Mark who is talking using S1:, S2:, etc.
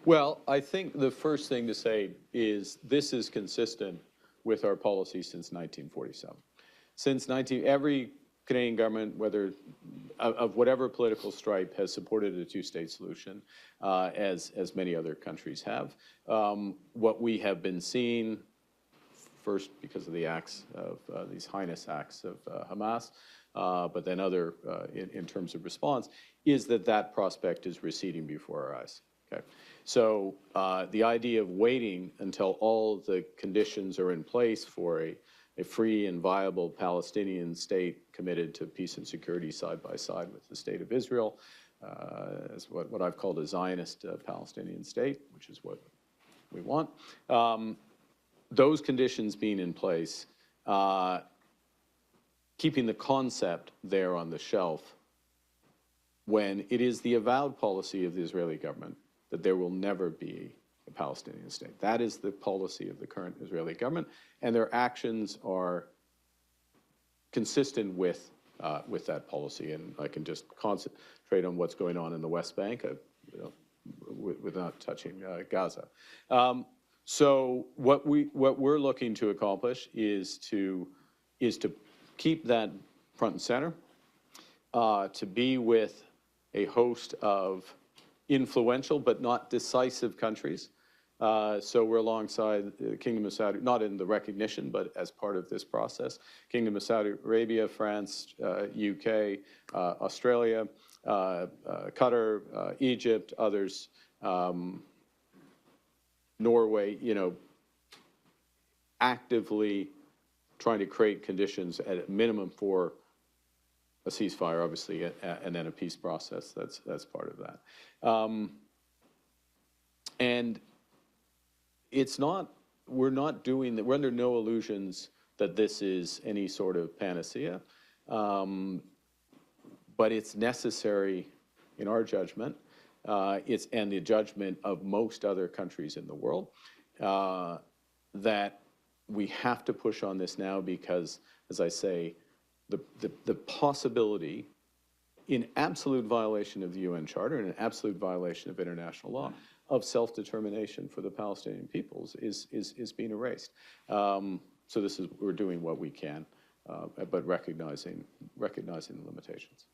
S1: Well, I think the first thing to say is this is consistent with our policy since 1947. Every Canadian government, whether of whatever political stripe, has supported a two-state solution, as many other countries have. What we have been seeing, first because of the acts of these heinous acts of Hamas, but then other in terms of response, is that prospect is receding before our eyes. Okay, so the idea of waiting until all the conditions are in place for a free and viable Palestinian state committed to peace and security side by side with the state of Israel, as what I've called a Zionist Palestinian state, which is what we want. Those conditions being in place, keeping the concept there on the shelf, when it is the avowed policy of the Israeli government that there will never be a Palestinian state. That is the policy of the current Israeli government, and their actions are consistent with that policy. And I can just concentrate on what's going on in the West Bank, without touching Gaza. So what we're looking to accomplish is to keep that front and center, to be with a host of influential but not decisive countries. So we're alongside the Kingdom of Saudi, not in the recognition, but as part of this process, Kingdom of Saudi Arabia, France, UK, Australia, Qatar, Egypt, others, Norway, actively trying to create conditions at a minimum for a ceasefire, obviously, and then a peace process. That's part of that. And it's not, we're not doing that, we're under no illusions that this is any sort of panacea, but it's necessary in our judgment, and the judgment of most other countries in the world, that we have to push on this now because, as I say, the possibility, in absolute violation of the UN Charter and an absolute violation of international law, of self-determination for the Palestinian peoples is being erased. So we're doing what we can, but recognizing the limitations.